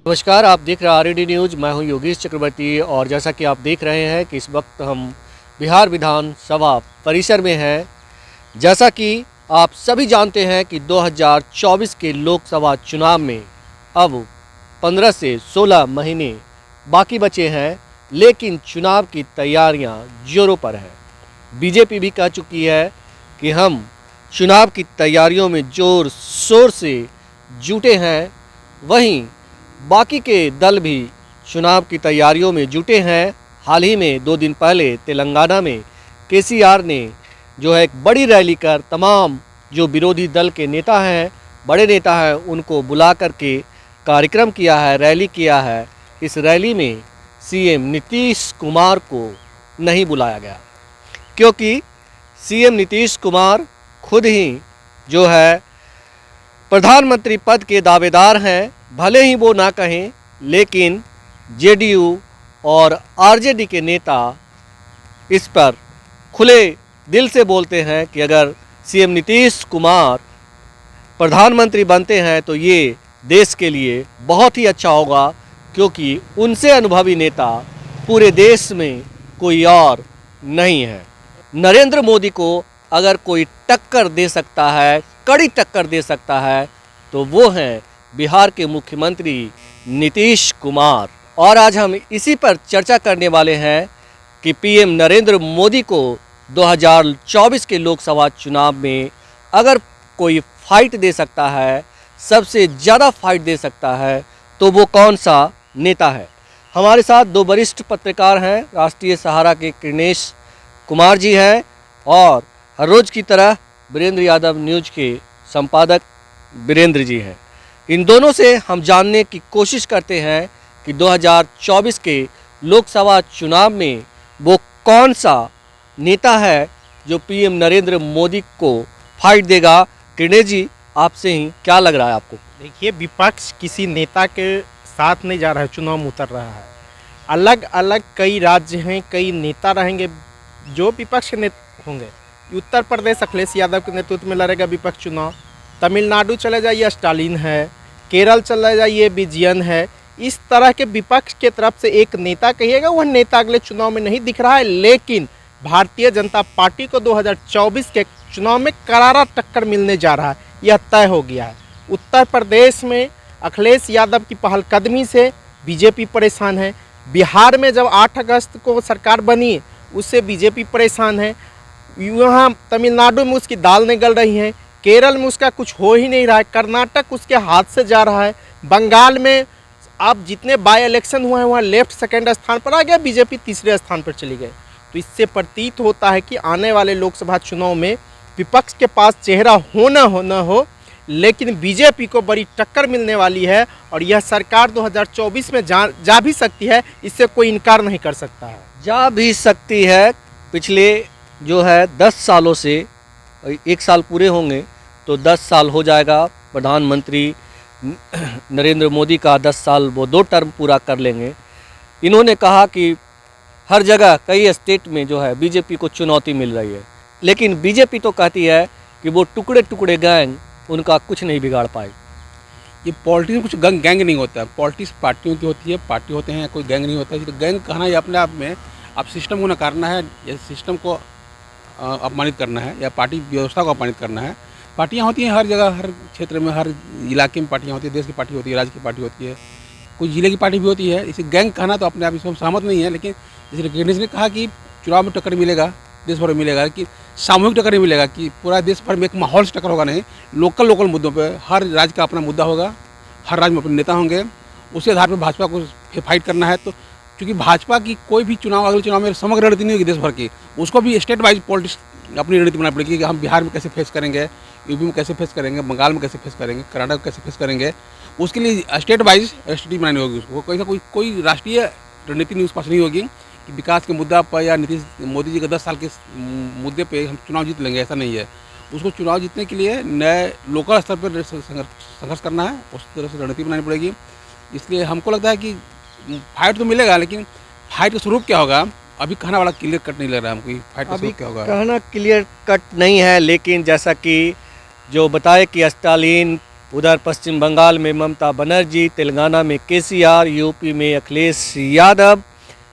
नमस्कार, आप देख रहे हैं आरएडी न्यूज़। मैं हूं योगेश चक्रवर्ती और जैसा कि आप देख रहे हैं कि इस वक्त हम बिहार विधानसभा परिसर में हैं। जैसा कि आप सभी जानते हैं कि 2024 के लोकसभा चुनाव में अब 15 से 16 महीने बाकी बचे हैं, लेकिन चुनाव की तैयारियां जोरों पर हैं। बीजेपी भी कह चुकी है कि हम चुनाव की तैयारियों में जोर शोर से जुटे हैं। वहीं बाकी के दल भी चुनाव की तैयारियों में जुटे हैं। हाल ही में 2 दिन पहले तेलंगाना में केसीआर ने जो है एक बड़ी रैली कर तमाम जो विरोधी दल के नेता हैं, बड़े नेता हैं, उनको बुला करके कार्यक्रम किया है, रैली किया है। इस रैली में सीएम नीतीश कुमार को नहीं बुलाया गया, क्योंकि सीएम नीतीश कुमार खुद ही जो है प्रधानमंत्री पद के दावेदार हैं। भले ही वो ना कहें, लेकिन जेडीयू और आरजेडी के नेता इस पर खुले दिल से बोलते हैं कि अगर सीएम नीतीश कुमार प्रधानमंत्री बनते हैं तो ये देश के लिए बहुत ही अच्छा होगा, क्योंकि उनसे अनुभवी नेता पूरे देश में कोई और नहीं है। नरेंद्र मोदी को अगर कोई टक्कर दे सकता है, कड़ी टक्कर दे सकता है, तो वो हैं बिहार के मुख्यमंत्री नीतीश कुमार। और आज हम इसी पर चर्चा करने वाले हैं कि पीएम नरेंद्र मोदी को 2024 के लोकसभा चुनाव में अगर कोई फाइट दे सकता है, सबसे ज़्यादा फाइट दे सकता है, तो वो कौन सा नेता है। हमारे साथ 2 वरिष्ठ पत्रकार हैं। राष्ट्रीय सहारा के कृष्णेश कुमार जी हैं और हर रोज़ की तरह वीरेंद्र यादव न्यूज़ के संपादक वीरेंद्र जी हैं। इन दोनों से हम जानने की कोशिश करते हैं कि 2024 के लोकसभा चुनाव में वो कौन सा नेता है जो पीएम नरेंद्र मोदी को फाइट देगा। कृष्णेश जी, आपसे ही क्या लग रहा है आपको? देखिए, विपक्ष किसी नेता के साथ नहीं जा रहा है, चुनाव में उतर रहा है। अलग अलग कई राज्य हैं, कई नेता रहेंगे जो विपक्ष के नेता होंगे। उत्तर प्रदेश अखिलेश यादव के नेतृत्व में लड़ेगा विपक्ष चुनाव। तमिलनाडु चले जाइए स्टालिन है, केरल चले जाइए विजयन है। इस तरह के विपक्ष के तरफ से एक नेता कहिएगा, वह नेता अगले चुनाव में नहीं दिख रहा है। लेकिन भारतीय जनता पार्टी को 2024 के चुनाव में करारा टक्कर मिलने जा रहा है, यह तय हो गया है। उत्तर प्रदेश में अखिलेश यादव की पहलकदमी से बीजेपी परेशान है। बिहार में जब 8 अगस्त को सरकार बनी, उससे बीजेपी परेशान है। यहाँ तमिलनाडु में उसकी दाल नहीं गल रही है, केरल में उसका कुछ हो ही नहीं रहा है, कर्नाटक उसके हाथ से जा रहा है। बंगाल में अब जितने बाय इलेक्शन हुए हैं वहाँ लेफ्ट सेकेंड स्थान पर आ गया, बीजेपी तीसरे स्थान पर चली गई। तो इससे प्रतीत होता है कि आने वाले लोकसभा चुनाव में विपक्ष के पास चेहरा हो न हो, लेकिन बीजेपी को बड़ी टक्कर मिलने वाली है। और यह सरकार 2024 में जा भी सकती है, इससे कोई इनकार नहीं कर सकता है। जा भी सकती है। पिछले जो है 10 सालों से 1 साल पूरे होंगे तो 10 साल हो जाएगा। प्रधानमंत्री नरेंद्र मोदी का 10 साल वो 2 टर्म पूरा कर लेंगे। इन्होंने कहा कि हर जगह कई स्टेट में जो है बीजेपी को चुनौती मिल रही है, लेकिन बीजेपी तो कहती है कि वो टुकड़े टुकड़े गैंग उनका कुछ नहीं बिगाड़ पाए। ये पॉलिटिक्स में कुछ गैंग नहीं होता है। पॉलिटिक्स पार्टियों की होती है, पार्टी होते हैं, कोई गैंग नहीं होता है। तो गैंग कहना ये अपने आप में आप सिस्टम को नकारना है या सिस्टम को अपमानित करना है या पार्टी व्यवस्था को अपमानित करना है। पार्टियां होती हैं हर जगह, हर क्षेत्र में, हर इलाके में पार्टियां होती है। देश की पार्टी होती है, राज्य की पार्टी होती है, कुछ जिले की पार्टी भी होती है। इसे गैंग कहना तो अपने आप इसमें सहमत नहीं है। लेकिन जैसे कृष्णेश ने कहा कि चुनाव में टक्कर मिलेगा, देश भर में मिलेगा, कि सामूहिक टक्कर नहीं मिलेगा, कि पूरा देश भर में एक माहौल से टक्कर होगा नहीं। लोकल मुद्दों पर हर राज्य का अपना मुद्दा होगा, हर राज्य में अपने नेता होंगे, उसी आधार पर भाजपा को फाइट करना है। तो क्योंकि भाजपा की कोई भी चुनाव अगले चुनाव में समग्र रणनीति नहीं होगी देश भर की, उसको भी स्टेट वाइज पॉलिटिक्स अपनी रणनीति बनानी पड़ेगी कि हम बिहार में कैसे फेस करेंगे, यूपी में कैसे फेस करेंगे, बंगाल में कैसे फेस करेंगे, कर्नाटक में कैसे फेस करेंगे। उसके लिए स्टेट वाइज स्ट्रेटजी बनानी होगी। उसको कोई राष्ट्रीय रणनीति नहीं उस पास नहीं होगी कि विकास के मुद्दा पर या नीतीश मोदी जी के 10 साल के मुद्दे पे हम चुनाव जीत लेंगे, ऐसा नहीं है। उसको चुनाव जीतने के लिए नए लोकल स्तर पर संघर्ष करना है, उस तरह से रणनीति बनानी पड़ेगी। इसलिए हमको लगता है कि फाइट तो मिलेगा, लेकिन फाइट का स्वरूप क्या होगा अभी कहना वाला क्लियर कट नहीं लग रहा है हमको। फाइट का स्वरूप क्या होगा कहना क्लियर कट नहीं है, लेकिन जैसा कि जो बताए कि स्टालिन उधर पश्चिम बंगाल में ममता बनर्जी, तेलंगाना में केसीआर, यूपी में अखिलेश यादव,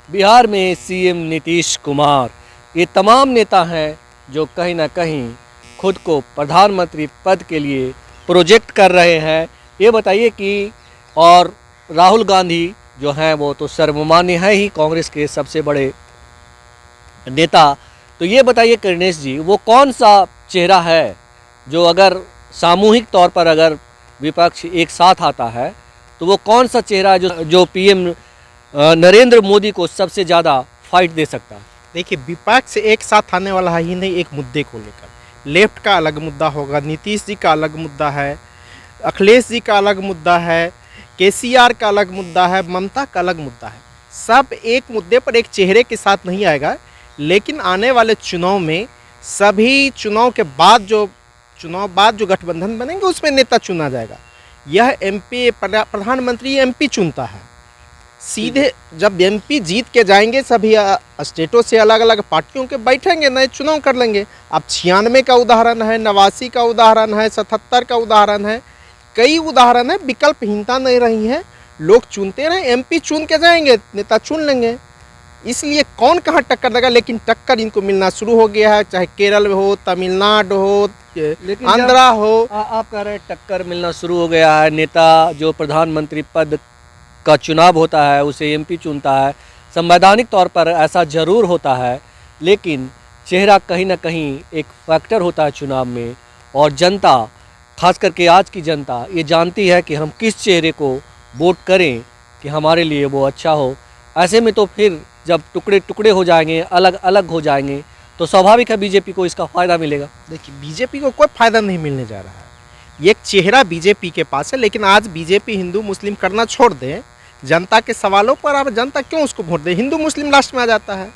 बिहार में सीएम नीतीश कुमार। ये तमाम नेता हैं जो कहीं ना कहीं खुद को प्रधानमंत्री पद के लिए प्रोजेक्ट कर रहे हैं। ये बताइए कि और राहुल गांधी जो हैं वो तो सर्वमान्य है ही, कांग्रेस के सबसे बड़े नेता। तो ये बताइए कृष्णेश जी, वो कौन सा चेहरा है जो अगर सामूहिक तौर पर अगर विपक्ष एक साथ आता है तो वो कौन सा चेहरा है जो पीएम नरेंद्र मोदी को सबसे ज़्यादा फाइट दे सकता है? देखिए, विपक्ष एक साथ आने वाला है ही नहीं, एक मुद्दे को लेकर। लेफ्ट का अलग मुद्दा होगा, नीतीश जी का अलग मुद्दा है, अखिलेश जी का अलग मुद्दा है, केसीआर का अलग मुद्दा है, ममता का अलग मुद्दा है। सब एक मुद्दे पर एक चेहरे के साथ नहीं आएगा, लेकिन आने वाले चुनाव में सभी चुनाव बाद जो गठबंधन बनेंगे उसमें नेता चुना जाएगा। यह एमपी प्रधानमंत्री एमपी चुनता है सीधे। जब एमपी जीत के जाएंगे सभी स्टेटों से अलग अलग पार्टियों के बैठेंगे, नए चुनाव कर लेंगे। अब 96 का उदाहरण है, 89 का उदाहरण है, 77 का उदाहरण है, कई उदाहरण है। विकल्पहीनता नहीं रही है, लोग चुनते रहे, एमपी चुन के जाएंगे, नेता चुन लेंगे। इसलिए कौन कहाँ टक्कर देगा, लेकिन टक्कर इनको मिलना शुरू हो गया है, चाहे केरल में हो, तमिलनाडु हो, आंध्रा हो। आप कह रहे हैं टक्कर मिलना शुरू हो गया है, नेता जो प्रधानमंत्री पद का चुनाव होता है उसे एमपी चुनता है। संवैधानिक तौर पर ऐसा जरूर होता है, लेकिन चेहरा कहीं ना कहीं एक फैक्टर होता है चुनाव में। और जनता, खास करके आज की जनता, ये जानती है कि हम किस चेहरे को वोट करें कि हमारे लिए वो अच्छा हो। ऐसे में तो फिर जब टुकड़े टुकड़े हो जाएंगे, अलग अलग हो जाएंगे, तो स्वाभाविक है बीजेपी को इसका फ़ायदा मिलेगा। देखिए, बीजेपी को कोई फ़ायदा नहीं मिलने जा रहा है। एक चेहरा बीजेपी के पास है, लेकिन आज बीजेपी हिंदू मुस्लिम करना छोड़ दे, जनता के सवालों पर अब जनता क्यों उसको वोट दे। हिंदू मुस्लिम लास्ट में आ जाता है।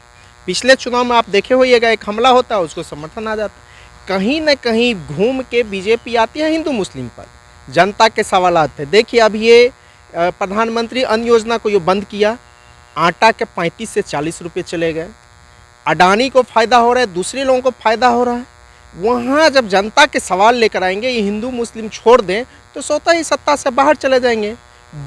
पिछले चुनाव में आप देखे होइएगा, एक हमला होता है उसको समर्थन आ जाता है। कहीं न कहीं घूम के बीजेपी आती है हिंदू मुस्लिम पर, जनता के सवाल आते हैं। देखिए, अब ये प्रधानमंत्री अन्न योजना को ये बंद किया, आटा के 35 से 40 रुपये चले गए। अडानी को फ़ायदा हो रहा है, दूसरे लोगों को फ़ायदा हो रहा है। वहाँ जब जनता के सवाल लेकर आएंगे, ये हिंदू मुस्लिम छोड़ दें, तो स्वतः ही सत्ता से बाहर चले जाएंगे,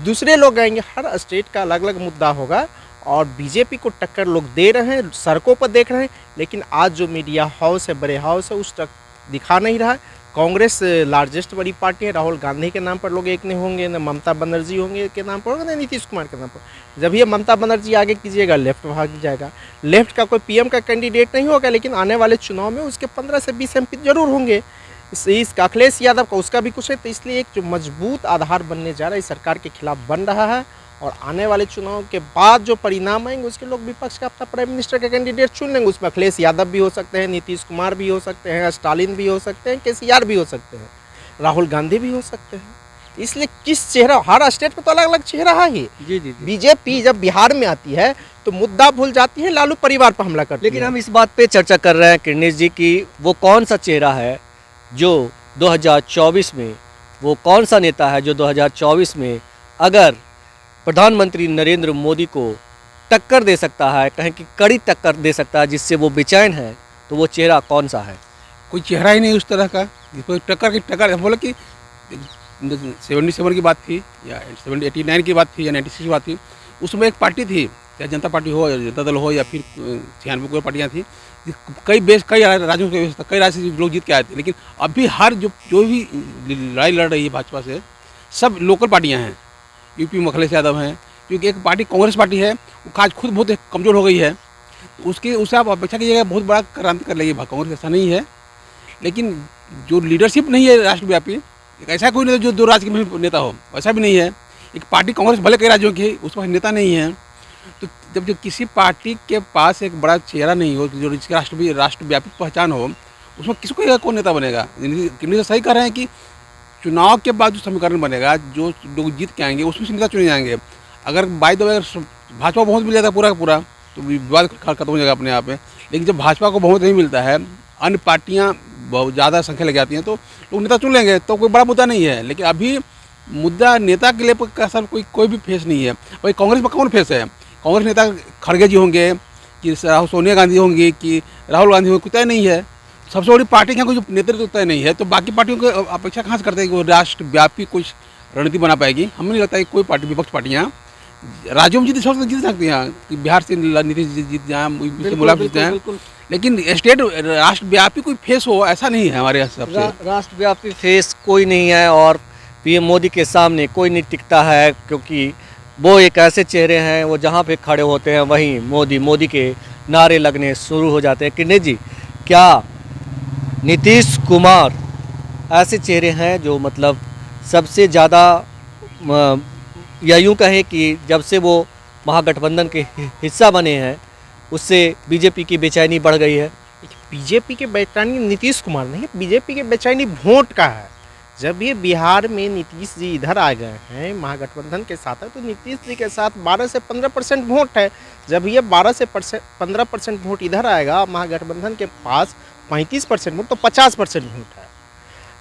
दूसरे लोग आएंगे। हर स्टेट का अलग अलग मुद्दा होगा और बीजेपी को टक्कर लोग दे रहे हैं, सड़कों पर देख रहे हैं। लेकिन आज जो मीडिया हाउस है, बड़े हाउस है, उस तक दिखा नहीं रहा है। कांग्रेस लार्जेस्ट बड़ी पार्टी है, राहुल गांधी के नाम पर लोग एक नहीं होंगे, न ममता बनर्जी होंगे के नाम पर होगा, न नीतीश कुमार के नाम पर। जब ये ममता बनर्जी आगे कीजिएगा, लेफ्ट भाग जाएगा। लेफ्ट का कोई पीएम का कैंडिडेट नहीं होगा, लेकिन आने वाले चुनाव में उसके 15 से 20 एमपी जरूर होंगे। इस अखिलेश यादव का उसका भी कुछ है। तो इसलिए एक जो मजबूत आधार बनने जा रहा है, इस सरकार के खिलाफ बन रहा है। और आने वाले चुनाव के बाद जो परिणाम आएंगे, उसके लोग विपक्ष का अपना प्राइम मिनिस्टर का कैंडिडेट चुन लेंगे। उसमें अखिलेश यादव भी हो सकते हैं, नीतीश कुमार भी हो सकते हैं, स्टालिन भी हो सकते हैं, केसीआर भी हो सकते हैं, राहुल गांधी भी हो सकते हैं। इसलिए किस चेहरा, हर स्टेट में तो अलग अलग चेहरा है ही। जी जी। बीजेपी जब बिहार में आती है तो मुद्दा भूल जाती है, लालू परिवार पर हमला करती है। लेकिन हम इस बात पे चर्चा कर रहे हैं कृष्णेश जी की वो कौन सा चेहरा है जो 2024 में, वो कौन सा नेता है जो 2024 में अगर प्रधानमंत्री नरेंद्र मोदी को टक्कर दे सकता है, कहें कि कड़ी टक्कर दे सकता है, जिससे वो बेचैन है, तो वो चेहरा कौन सा है? कोई चेहरा ही नहीं उस तरह का जिसको टक्कर बोले कि 77 की बात थी या 89 की बात थी या 96 की बात थी। उसमें एक पार्टी थी, चाहे जनता पार्टी हो या जनता दल हो या फिर 96 कोई पार्टियाँ थी, कई राज्यों के कई राज्य से लोग जीत के आए थे। लेकिन अभी हर जो भी लड़ाई लड़ रही है भाजपा से, सब लोकल पार्टियाँ हैं। यूपी में अखिलेश यादव हैं, क्योंकि एक पार्टी कांग्रेस पार्टी है, वो आज खुद बहुत कमज़ोर हो गई है। उससे आप अपेक्षा कीजिएगा बहुत बड़ा क्रांति कर लेगी कांग्रेस, ऐसा नहीं है। लेकिन जो लीडरशिप नहीं है राष्ट्रव्यापी, एक ऐसा कोई नेता जो 2 राज्य में नेता हो, वैसा भी नहीं है। एक पार्टी कांग्रेस भले कई राज्यों की है, उसमें नेता नहीं है। तो जब किसी पार्टी के पास एक बड़ा चेहरा नहीं हो, जो जिसकी राष्ट्रव्यापी पहचान हो, उसमें किसको कौन नेता बनेगा? किन्हीं सही कह रहे हैं कि चुनाव के बाद जो समीकरण बनेगा, जो लोग जीत के आएंगे, उसमें से नेता चुने जाएंगे। अगर बाय द वे भाजपा को बहुमत मिल जाता है पूरा का पूरा, तो विवाद खत्म हो जाएगा अपने आप में। लेकिन जब भाजपा को बहुमत नहीं मिलता है, अन्य पार्टियां बहुत ज़्यादा संख्या लग जाती हैं, तो लोग नेता चुन लेंगे, तो कोई बड़ा मुद्दा नहीं है। लेकिन अभी मुद्दा नेता के लिए का सर कोई भी फेस नहीं है। भाई कांग्रेस में कौन फेस है? कांग्रेस नेता खड़गे जी होंगे कि सोनिया गांधी होंगी कि राहुल गांधी होंगे, कुछ तय नहीं है। सबसे बड़ी पार्टी का कोई जो नेतृत्व तय नहीं है, तो बाकी पार्टियों को अपेक्षा कहाँ से करते हैं कि वो राष्ट्रव्यापी कुछ रणनीति बना पाएगी। हमें नहीं लगता है कि कोई पार्टी, विपक्ष पार्टियाँ राज्यों में जीत सकती हैं कि बिहार से नीतीश जीत जाए, मुलायम जीत जाए, लेकिन स्टेट राष्ट्रव्यापी कोई फेस हो ऐसा नहीं है हमारे हिसाब से। राष्ट्रव्यापी फेस कोई नहीं है और पीएम मोदी के सामने कोई नहीं टिकता है, क्योंकि वो एक ऐसे चेहरे हैं, वो जहाँ पे खड़े होते हैं वहीं मोदी के नारे लगने शुरू हो जाते हैं। किन्ने जी, क्या नीतीश कुमार ऐसे चेहरे हैं जो मतलब सबसे ज़्यादा, या यूँ कहें कि जब से वो महागठबंधन के हिस्सा बने हैं उससे बीजेपी की बेचैनी बढ़ गई है? बीजेपी के बेचैनी नीतीश कुमार नहीं है, बीजेपी के बेचैनी वोट का है। जब ये बिहार में नीतीश जी इधर आ गए हैं, महागठबंधन के साथ है, तो नीतीश जी के साथ 12 से 15% वोट है। जब ये 12 से 15% वोट इधर आएगा, महागठबंधन के पास 35% वोट, तो 50% वोट है।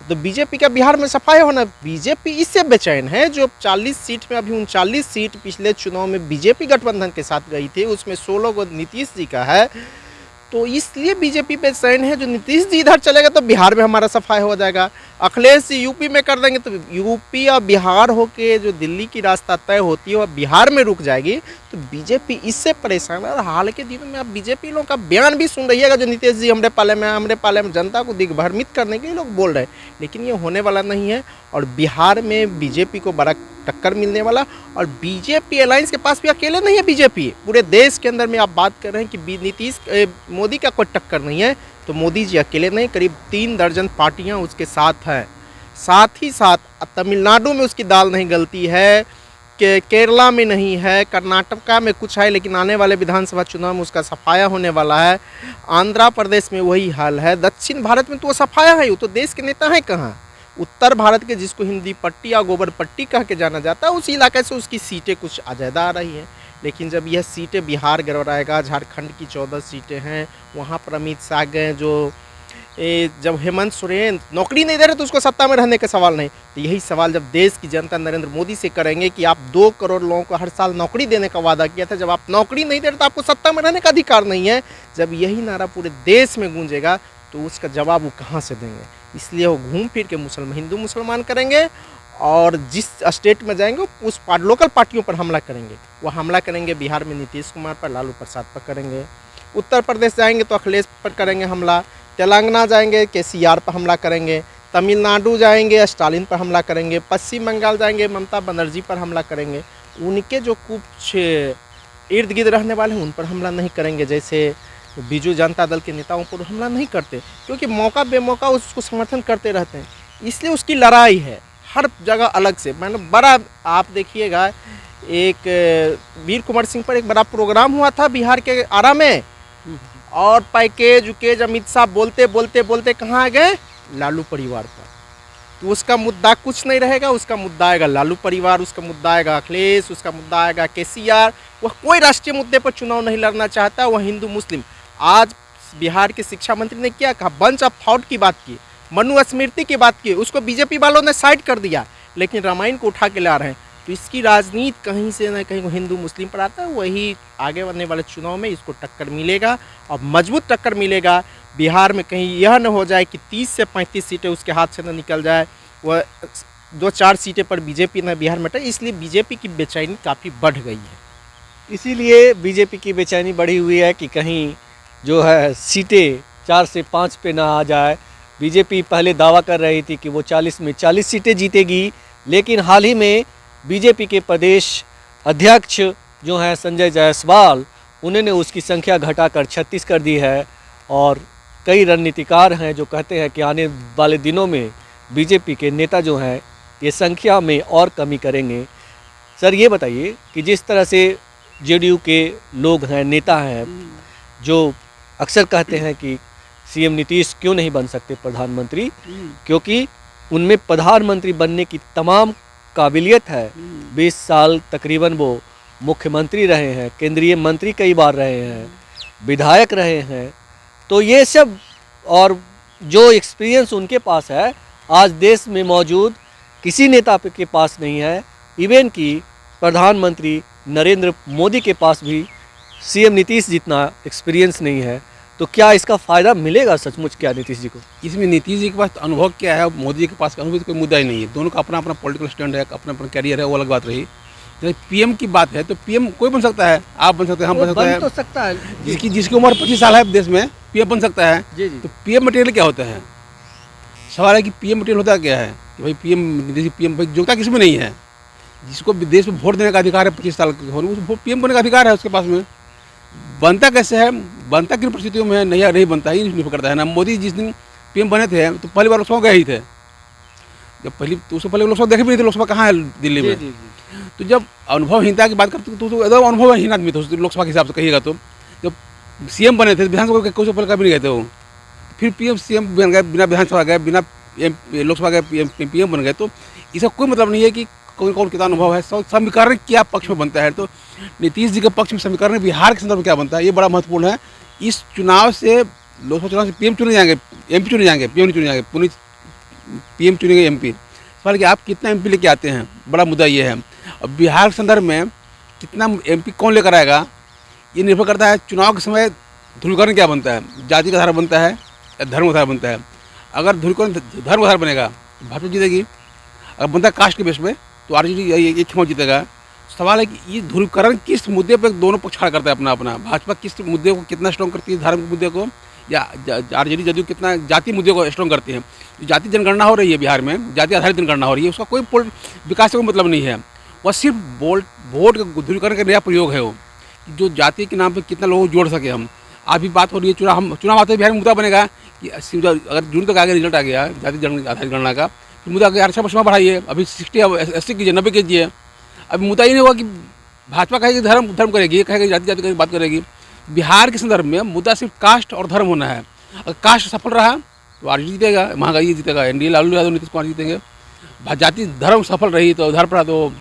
तो बीजेपी का बिहार में सफाई होना, बीजेपी इससे बेचैन है जो 40 सीट में, अभी 39 सीट पिछले चुनाव में बीजेपी गठबंधन के साथ गई थी, उसमें 16 को नीतीश जी का है। तो इसलिए बीजेपी बेचैन है, जो नीतीश जी इधर चलेगा तो बिहार में हमारा सफाई हो जाएगा। अखिलेश जी यूपी में कर देंगे तो यूपी और बिहार होके जो दिल्ली की रास्ता तय होती है वह बिहार में रुक जाएगी। तो बीजेपी इससे परेशान है। और हाल के दिनों में आप बीजेपी लोगों का बयान भी सुन रहिएगा, जो नीतीश जी हमारे पाले में जनता को दिग्भ्रमित करने के लिए लोग बोल रहे हैं, लेकिन ये होने वाला नहीं है। और बिहार में बीजेपी को बड़ा टक्कर मिलने वाला। और बीजेपी अलायंस के पास भी अकेले नहीं है, बीजेपी पूरे देश के अंदर में आप बात कर रहे हैं कि नीतीश मोदी का कोई टक्कर नहीं है, तो मोदी जी अकेले नहीं, करीब 3 दर्जन पार्टियां उसके साथ हैं। साथ ही साथ तमिलनाडु में उसकी दाल नहीं गलती है, कि केरला में नहीं है, कर्नाटका में कुछ है, लेकिन आने वाले विधानसभा चुनाव में उसका सफाया होने वाला है। आंध्र प्रदेश में वही हाल है। दक्षिण भारत में तो वो सफाया है, वो तो देश के नेता हैं कहाँ। उत्तर भारत के, जिसको हिंदी पट्टी या गोबर पट्टी कह के जाना जाता है, उस इलाके से उसकी सीटें कुछ ज़्यादा आ रही हैं। लेकिन जब यह सीटें बिहार गड़बड़ाएगा, झारखंड की 14 सीटें हैं, वहाँ पर अमित शाह गए, जो जब हेमंत सोरेन नौकरी नहीं दे रहे तो उसको सत्ता में रहने का सवाल नहीं। तो यही सवाल जब देश की जनता नरेंद्र मोदी से करेंगे कि आप 2 करोड़ लोगों को हर साल नौकरी देने का वादा किया था, जब आप नौकरी नहीं दे रहे तो आपको सत्ता में रहने का अधिकार नहीं है, जब यही नारा पूरे देश में गूंजेगा तो उसका जवाब वो कहाँ से देंगे। इसलिए वो घूम फिर के हिंदू मुसलमान करेंगे, और जिस स्टेट में जाएंगे उस लोकल पार्टियों पर हमला करेंगे। वो हमला करेंगे बिहार में नीतीश कुमार पर, लालू प्रसाद पर करेंगे। उत्तर प्रदेश जाएंगे तो अखिलेश पर करेंगे हमला। तेलंगाना जाएंगे केसीआर पर हमला करेंगे। तमिलनाडु जाएंगे स्टालिन पर हमला करेंगे। पश्चिम बंगाल जाएंगे ममता बनर्जी पर हमला करेंगे। उनके जो कुछ इर्द गिर्द रहने वाले हैं उन पर हमला नहीं करेंगे, जैसे बीजू जनता दल के नेताओं पर हमला नहीं करते, क्योंकि मौका बेमौका उसको समर्थन करते रहते हैं। इसलिए उसकी लड़ाई है हर जगह अलग से। मैंने बड़ा, आप देखिएगा, एक वीर कुंवर सिंह पर एक बड़ा प्रोग्राम हुआ था बिहार के आरा में, और पैकेज उकेज अमित शाह बोलते बोलते बोलते कहाँ आ गए, लालू परिवार पर। तो उसका मुद्दा कुछ नहीं रहेगा, उसका मुद्दा आएगा लालू परिवार, उसका मुद्दा आएगा अखिलेश, उसका मुद्दा आएगा केसीआर। वह कोई राष्ट्रीय मुद्दे पर चुनाव नहीं लड़ना चाहता, वह हिंदू मुस्लिम। आज बिहार के शिक्षा मंत्री ने क्या कहा, बंच ऑफ थॉट की बात की, मनुस्मृति की बात की, उसको बीजेपी वालों ने साइड कर दिया, लेकिन रामायण को उठा के ला रहे हैं। तो इसकी राजनीति कहीं से न कहीं हिंदू मुस्लिम पर आता है। वही आगे बनने वाले चुनाव में इसको टक्कर मिलेगा, और मजबूत टक्कर मिलेगा। बिहार में कहीं यह न हो जाए कि 30 से 35 सीटें उसके हाथ से न निकल जाए, वह 2-4 सीटें पर बीजेपी न बिहार में। इसलिए बीजेपी की बेचैनी काफ़ी बढ़ गई है। इसीलिए बीजेपी की बेचैनी बढ़ी हुई है कि कहीं जो है सीटें 4 से 5 पे ना आ जाए। बीजेपी पहले दावा कर रही थी कि वो 40 में 40 सीटें जीतेगी, लेकिन हाल ही में बीजेपी के प्रदेश अध्यक्ष जो हैं संजय जायसवाल, उन्होंने उसकी संख्या घटाकर 36 कर दी है। और कई रणनीतिकार हैं जो कहते हैं कि आने वाले दिनों में बीजेपी के नेता जो हैं ये संख्या में और कमी करेंगे। सर ये बताइए कि जिस तरह से जेडीयू के लोग हैं, नेता हैं, जो अक्सर कहते हैं कि सीएम नीतीश क्यों नहीं बन सकते प्रधानमंत्री, क्योंकि उनमें प्रधानमंत्री बनने की तमाम काबिलियत है। 20 साल तकरीबन वो मुख्यमंत्री रहे हैं, केंद्रीय मंत्री कई बार रहे हैं, विधायक रहे हैं। तो ये सब और जो एक्सपीरियंस उनके पास है, आज देश में मौजूद किसी नेता के पास नहीं है। इवन कि प्रधानमंत्री नरेंद्र मोदी के पास भी सीएम नीतीश जितना एक्सपीरियंस नहीं है। तो क्या इसका फायदा मिलेगा सचमुच क्या नीतीश जी को? इसमें नीतीश जी के पास अनुभव क्या है, मोदी जी के पास अनुभव कोई मुद्दा ही नहीं है। दोनों का अपना अपना पॉलिटिकल स्टैंड है, अपना अपना कैरियर है, वो अलग बात रही। जैसे पीएम की बात है तो पीएम कोई बन सकता है, आप बन सकते हैं, हम बन सकते हैं, तो सकता है जिसकी उम्र 25 साल है देश में पीएम बन सकता है। जी जी। तो पीएम मटेरियल क्या होता है? सवाल है कि पीएम मटेरियल होता क्या है कि भाई पीएम भाई योग्यता किसमें नहीं है। जिसको देश में वोट देने का अधिकार है 25 साल के होने, उसको पीएम बनने का अधिकार है उसके पास में। बनता कैसे है, बनता किन परिस्थितियों में है, नहीं बनता ही निर्भर करता है ना। मोदी जिस दिन पीएम बने थे तो पहली बार लोकसभा गए ही थे। जब पहली तो उससे पहले लोकसभा देखे भी नहीं थे, लोकसभा कहाँ है दिल्ली में। जी। तो जब अनुभवहीनता की बात करते तो एकदम अनुभवहीन आदमी थे लोकसभा के हिसाब से कहिएगा। तो जब सीएम बने थे विधानसभा के पहले कभी नहीं गए थे वो, फिर पीएम सीएम बन गए, बिना विधानसभा गए, बिना लोकसभा गए पीएम बन गए। तो इसका कोई मतलब नहीं है कि कौन कौन कितना अनुभव है। समीकरण क्या पक्ष में बनता है, तो नीतीश जी के पक्ष में समीकरण बिहार के संदर्भ में क्या बनता है, ये बड़ा महत्वपूर्ण है। इस चुनाव से लोकसभा चुनाव से पीएम चुने जाएंगे, एमपी चुने जाएंगे, पीएम नहीं चुने जाएंगे, पुनः पीएम चुनेंगे एमपी। सवाल कि आप कितना एमपी लेके आते हैं, बड़ा मुद्दा ये है। अब बिहार के संदर्भ में कितना एमपी कौन लेकर आएगा, ये निर्भर करता है चुनाव के समय ध्रुवीकरण क्या बनता है, जाति का आधार बनता है या धर्म आधार बनता है। अगर ध्रुवीकरण धर्म आधार बनेगा तो भाजपा जीतेगी, अगर बनता है कास्ट के बेस पे तो आरजेडी ये चुनाव जीतेगा। सवाल है कि ये ध्रुवीकरण किस मुद्दे पर दोनों पक्ष खड़ा करता है अपना अपना। भाजपा किस मुद्दे को कितना स्ट्रॉन्ग करती है, धार्मिक मुद्दे को, या आरजेडी जदयू कितना जाति मुद्दे को स्ट्रॉन्ग करती है। जो जाति जनगणना हो रही है बिहार में, जाति आधारित जनगणना हो रही है, उसका कोई विकास से कोई मतलब नहीं है। वह सिर्फ वोट के ध्रुवीकरण का नया प्रयोग है वो, जो जाति के नाम पर कितना लोगों को जोड़ सके हम। अभी बात हो रही है चुनाव आते बिहार में मुद्दा बनेगा कि अगर जून तक आगे रिजल्ट आ गया जाति आधारित गणना का, फिर मुद्दा आगे 8% बढ़ाइए, अभी 60 80 कीजिए, 90 कीजिए। अभी मुद्दा ये नहीं हुआ कि भाजपा कहेगी धर्म करेगी, कहेगी जाति की बात करेगी। बिहार के संदर्भ में मुद्दा सिर्फ कास्ट और धर्म होना है। अगर कास्ट सफल रहा तो आरजेडी जीतेगा, महंगाई जीतेगा, एनडीए लालू यादव नीतीश कुमार जीतेंगे। जाति धर्म सफल रही तो उधर पर तो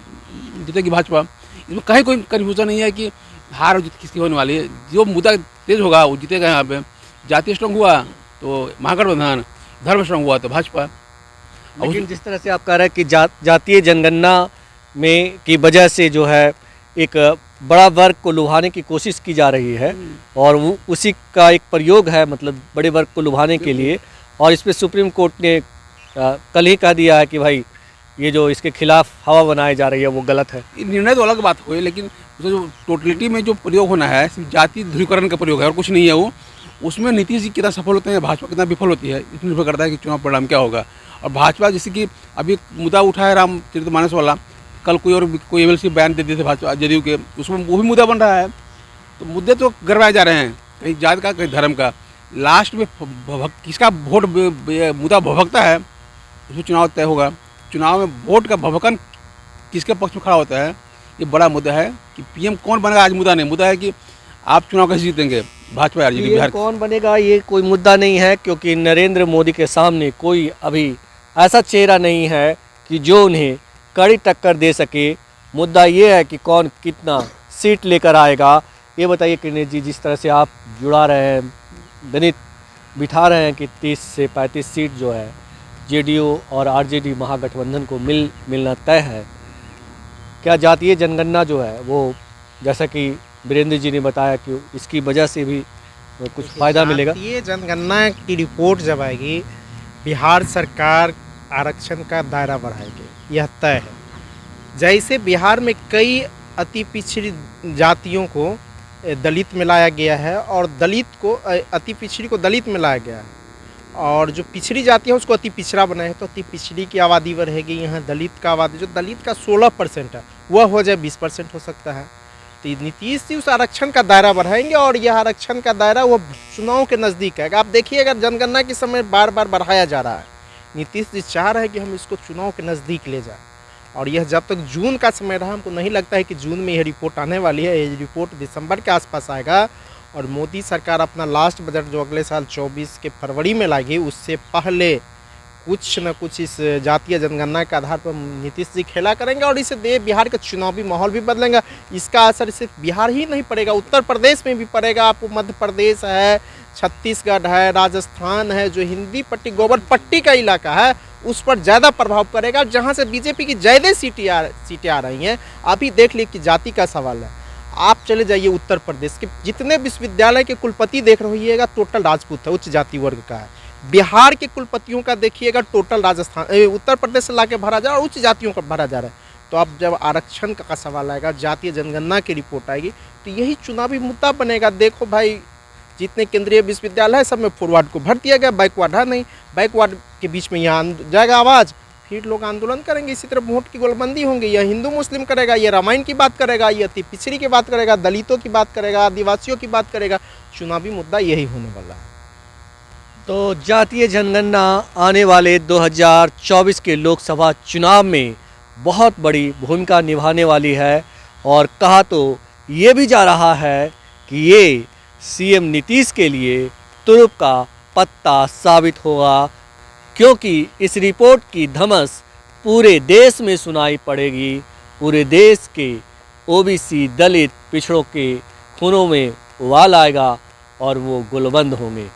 जीतेगी भाजपा। इसमें कहीं कोई कन्फ्यूजन नहीं है कि हार और जीत किसकी होने वाली है। जो मुद्दा तेज होगा वो जीतेगा। यहाँ पे जाति स्ट्रॉन्ग हुआ तो महागठबंधन, धर्म स्ट्रॉन्ग हुआ तो भाजपा। लेकिन जिस तरह से आप कह रहे हैं कि जातीय जनगणना में की वजह से जो है एक बड़ा वर्ग को लुभाने की कोशिश की जा रही है और वो उसी का एक प्रयोग है, मतलब बड़े वर्ग को लुभाने के लिए। और इस पर सुप्रीम कोर्ट ने कल ही कह दिया है कि भाई ये जो इसके खिलाफ हवा बनाई जा रही है वो गलत है। निर्णय तो अलग बात हुई, लेकिन उसका जो टोटलिटी में जो प्रयोग होना है सिर्फ जाति ध्रुवीकरण का प्रयोग है और कुछ नहीं है वो। उसमें नीतीश जी कितना सफल होते हैं, भाजपा कितना विफल होती है, इस निर्भर करता है कि चुनाव परिणाम क्या होगा। और भाजपा जैसे कि अभी मुद्दा उठा है रामचरितमानस वाला, कल कोई एमएलसी बयान दे दिए थे भाजपा जदयू के, उसमें वो भी मुद्दा बन रहा है। तो मुद्दे तो गड़बड़ाए जा रहे हैं, कहीं जात का कहीं धर्म का। लास्ट में किसका वोट मुद्दा भभकता है उसमें चुनाव तय होगा। चुनाव में वोट का भभकन किसके पक्ष में खड़ा होता है ये बड़ा मुद्दा है। कि पीएम कौन बनेगा आज मुद्दा नहीं, मुद्दा है कि आप चुनाव कैसे जीतेंगे, भाजपा आरजेडी। बिहार कौन बनेगा ये कोई मुद्दा नहीं है, क्योंकि नरेंद्र मोदी के सामने कोई अभी ऐसा चेहरा नहीं है कि जो उन्हें कड़ी टक्कर दे सके। मुद्दा ये है कि कौन कितना सीट लेकर आएगा। ये बताइए किरणेश जी, जिस तरह से आप जुड़ा रहे हैं, गणित बिठा रहे हैं कि 30 से 35 सीट जो है जेडीयू और आरजेडी महागठबंधन को मिलना तय है। क्या जातीय जनगणना जो है वो, जैसा कि वीरेंद्र जी ने बताया कि इसकी वजह से भी कुछ फ़ायदा मिलेगा? जातीय जनगणना की रिपोर्ट जब आएगी, बिहार सरकार आरक्षण का दायरा बढ़ाएगी, यह तय है। जैसे बिहार में कई अति पिछड़ी जातियों को दलित में लाया गया है और दलित को अति पिछड़ी को दलित में लाया गया है, और जो पिछड़ी जाति है उसको अति पिछड़ा बनाए, तो अति पिछड़ी की आबादी बढ़ेगी। यहाँ दलित का आबादी जो दलित का 16% है वह हो जाए 20% हो सकता है। तो नीतीश जी उस आरक्षण का दायरा बढ़ाएंगे और यह आरक्षण का दायरा वो चुनाव के नज़दीक है। आप देखिए, अगर जनगणना के समय बार बार बढ़ाया जा रहा है, नीतीश जी चाह रहे हैं कि हम इसको चुनाव के नज़दीक ले जाएं। और यह जब तक जून का समय रहा, हमको नहीं लगता है कि जून में यह रिपोर्ट आने वाली है। ये रिपोर्ट दिसंबर के आसपास आएगा और मोदी सरकार अपना लास्ट बजट जो अगले साल 24 के फरवरी में लाएगी, उससे पहले कुछ न कुछ इस जातीय जनगणना के आधार पर नीतीश जी खेला करेंगे और इससे बिहार का चुनावी माहौल भी बदलेगा। इसका असर सिर्फ बिहार ही नहीं पड़ेगा, उत्तर प्रदेश में भी पड़ेगा। आपको मध्य प्रदेश है, छत्तीसगढ़ है, राजस्थान है, जो हिंदी पट्टी गोबर पट्टी का इलाका है, उस पर ज़्यादा प्रभाव पड़ेगा, जहाँ से बीजेपी की ज़्यादा सीटें आ रही हैं। आप ही देख लीजिए कि जाति का सवाल है। आप चले जाइए उत्तर प्रदेश के जितने विश्वविद्यालय के कुलपति देख रहिएगा टोटल राजपूत है, उच्च जाति वर्ग का है। बिहार के कुलपतियों का देखिएगा टोटल राजस्थान उत्तर प्रदेश से ला के भरा जा रहा है और उच्च जातियों का भरा जा रहा है। तो अब जब आरक्षण का सवाल आएगा, जातीय जनगणना की रिपोर्ट आएगी, तो यही चुनावी मुद्दा बनेगा। देखो भाई, जितने केंद्रीय विश्वविद्यालय है सब में फॉरवर्ड को भर दिया गया, बैकवर्ड है नहीं। बैकवर्ड के बीच में यहाँ जाएगा आवाज़, फिर लोग आंदोलन करेंगे। इसी तरह वोट की गोलबंदी होंगी। यह हिंदू मुस्लिम करेगा, ये रामायण की बात करेगा, ये अति पिछड़ी की बात करेगा, दलितों की बात करेगा, आदिवासियों की बात करेगा। चुनावी मुद्दा यही होने वाला है। तो जातीय जनगणना आने वाले 2024 के लोकसभा चुनाव में बहुत बड़ी भूमिका निभाने वाली है और कहा तो ये भी जा रहा है कि ये सीएम नीतीश के लिए तुरुप का पत्ता साबित होगा, क्योंकि इस रिपोर्ट की धमस पूरे देश में सुनाई पड़ेगी। पूरे देश के ओबीसी, दलित, पिछड़ों के खूनों में उबाल आएगा और वो गुलबंद होंगे।